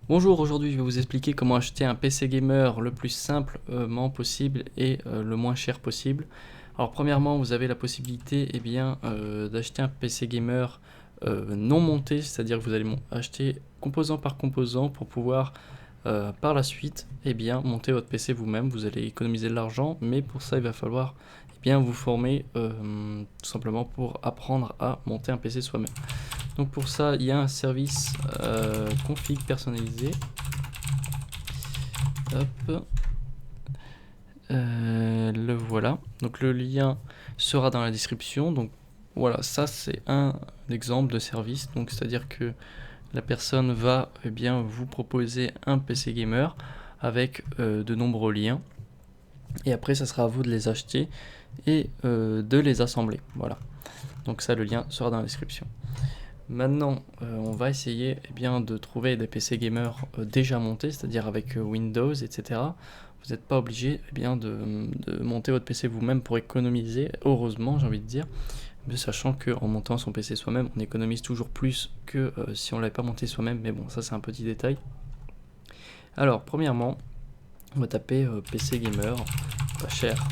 Bonjour, aujourd'hui je vais vous expliquer comment acheter un PC gamer le plus simplement possible et le moins cher possible. Alors premièrement, vous avez la possibilité d'acheter un PC gamer non monté, c'est-à-dire que vous allez acheter composant par composant pour pouvoir par la suite monter votre PC vous-même. Vous allez économiser de l'argent, mais pour ça il va falloir vous former tout simplement pour apprendre à monter un PC soi-même. Donc pour ça, il y a un service config personnalisé. Hop, le voilà. Donc le lien sera dans la description. Donc voilà, ça c'est un exemple de service. Donc c'est-à-dire que la personne va vous proposer un PC gamer avec de nombreux liens. Et après, ça sera à vous de les acheter et de les assembler. Voilà. Donc ça, le lien sera dans la description. Maintenant, on va essayer de trouver des PC gamers déjà montés, c'est-à-dire avec Windows, etc. Vous n'êtes pas obligé de monter votre PC vous-même pour économiser, heureusement j'ai envie de dire, mais sachant qu'en montant son PC soi-même, on économise toujours plus que si on ne l'avait pas monté soi-même, mais bon, ça c'est un petit détail. Alors, premièrement, on va taper PC gamer, pas cher.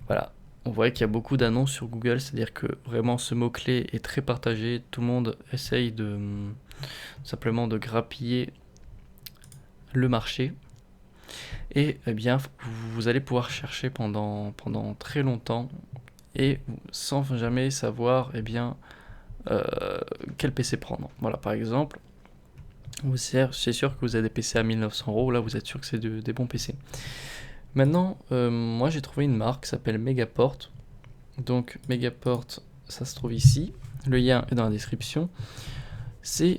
Voilà, on voit qu'il y a beaucoup d'annonces sur Google, c'est-à-dire que vraiment ce mot-clé est très partagé, tout le monde essaye simplement de grappiller le marché. Et vous allez pouvoir chercher pendant très longtemps et sans jamais savoir quel PC prendre. Voilà, par exemple, c'est sûr que vous avez des PC à 1900 €, là vous êtes sûr que c'est des bons PC. Maintenant, moi j'ai trouvé une marque qui s'appelle Megaport. Donc Megaport, ça se trouve ici. Le lien est dans la description. C'est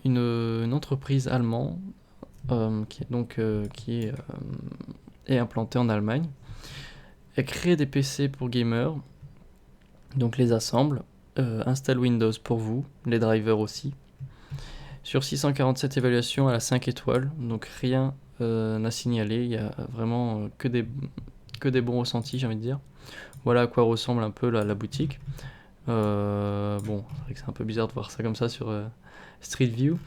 une entreprise allemande qui est implantée en Allemagne. Elle crée des PC pour gamers, donc les assemble, installe Windows pour vous, les drivers aussi. Sur 647 évaluations, elle a 5 étoiles, donc rien à signaler. Il y a vraiment que des bons ressentis, j'ai envie de dire. Voilà à quoi ressemble un peu la boutique. Bon, c'est vrai que c'est un peu bizarre de voir ça comme ça sur Street View,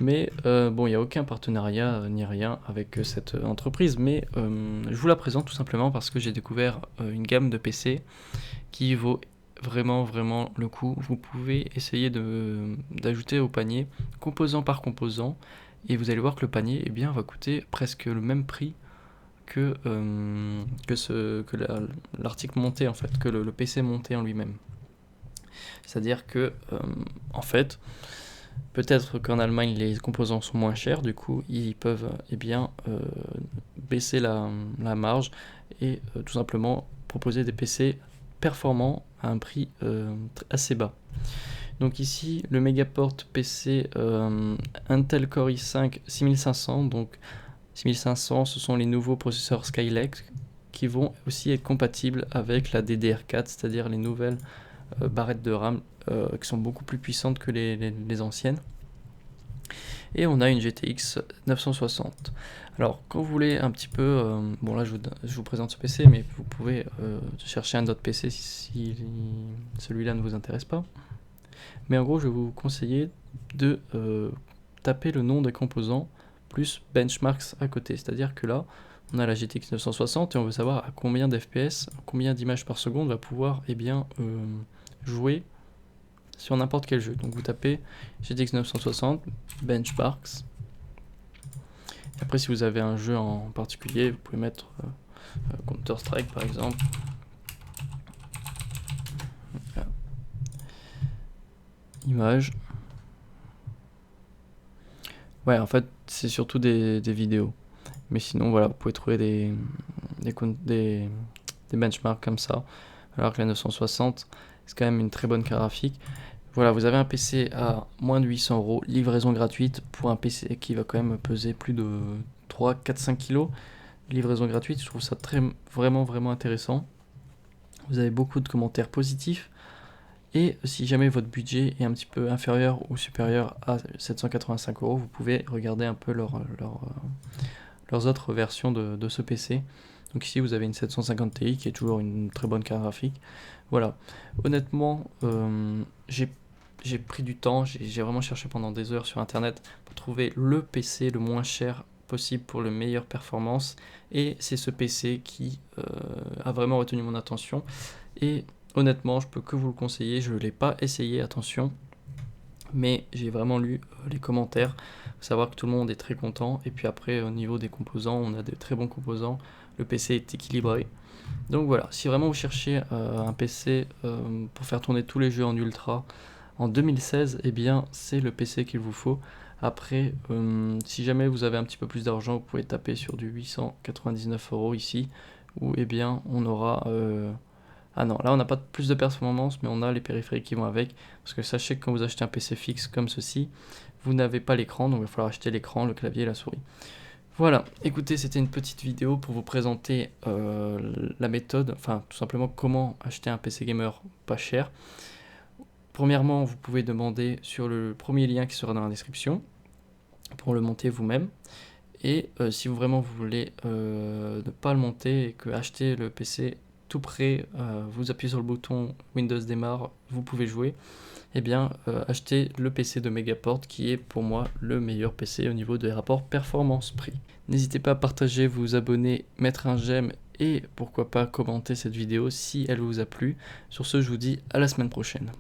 mais bon, il n'y a aucun partenariat ni rien avec cette entreprise, mais je vous la présente tout simplement parce que j'ai découvert une gamme de PC qui vaut vraiment vraiment le coup. Vous pouvez essayer d'ajouter au panier composant par composant et vous allez voir que le panier va coûter presque le même prix que l'article monté en fait, que le PC monté en lui-même. C'est-à-dire que en fait, peut-être qu'en Allemagne les composants sont moins chers, du coup ils peuvent baisser la marge et tout simplement proposer des PC performants à un prix assez bas. Donc ici le Megaport PC Intel Core i5 6500, donc 6500 ce sont les nouveaux processeurs Skylake qui vont aussi être compatibles avec la DDR4, c'est-à-dire les nouvelles barrettes de RAM qui sont beaucoup plus puissantes que les anciennes. Et on a une GTX 960. Alors, quand vous voulez un petit peu... bon, là, je vous présente ce PC, mais vous pouvez chercher un autre PC si celui-là ne vous intéresse pas. Mais en gros, je vais vous conseiller de taper le nom des composants plus benchmarks à côté. C'est-à-dire que là, on a la GTX 960 et on veut savoir à combien d'FPS, combien d'images par seconde va pouvoir jouer sur n'importe quel jeu. Donc vous tapez GTX 960 benchmarks. Et après, si vous avez un jeu en particulier, vous pouvez mettre Counter Strike par exemple. Voilà. Image. Ouais, en fait, c'est surtout des vidéos. Mais sinon, voilà, vous pouvez trouver des benchmarks comme ça. Alors que la 960, c'est quand même une très bonne carte graphique. Voilà, vous avez un PC à moins de 800 €, livraison gratuite pour un PC qui va quand même peser plus de 3, 4, 5 kilos. Livraison gratuite, je trouve ça vraiment, vraiment intéressant. Vous avez beaucoup de commentaires positifs. Et si jamais votre budget est un petit peu inférieur ou supérieur à 785 €, vous pouvez regarder un peu leurs autres versions de ce PC. Donc ici, vous avez une 750 Ti qui est toujours une très bonne carte graphique. Voilà. Honnêtement, j'ai j'ai pris du temps, j'ai vraiment cherché pendant des heures sur internet pour trouver le PC le moins cher possible pour le meilleure performance, et c'est ce PC qui a vraiment retenu mon attention, et honnêtement je peux que vous le conseiller. Je ne l'ai pas essayé, attention, mais j'ai vraiment lu les commentaires. Faut savoir que tout le monde est très content, et puis après au niveau des composants, on a de très bons composants, le PC est équilibré. Donc voilà, si vraiment vous cherchez un PC pour faire tourner tous les jeux en ultra en 2016, eh bien c'est le PC qu'il vous faut. Après, si jamais vous avez un petit peu plus d'argent, vous pouvez taper sur du 899 € ici, où eh bien on aura... Ah non, là on n'a pas plus de performance, mais on a les périphériques qui vont avec. Parce que sachez que quand vous achetez un PC fixe comme ceci, vous n'avez pas l'écran, donc il va falloir acheter l'écran, le clavier et la souris. Voilà, écoutez, c'était une petite vidéo pour vous présenter la méthode, enfin tout simplement comment acheter un PC gamer pas cher. Premièrement, vous pouvez demander sur le premier lien qui sera dans la description pour le monter vous-même. Et si vous vraiment vous voulez ne pas le monter et que acheter le PC tout prêt, vous appuyez sur le bouton Windows démarre, vous pouvez jouer. Eh bien, achetez le PC de Megaport qui est pour moi le meilleur PC au niveau des rapports performance-prix. N'hésitez pas à partager, vous abonner, mettre un j'aime et pourquoi pas commenter cette vidéo si elle vous a plu. Sur ce, je vous dis à la semaine prochaine.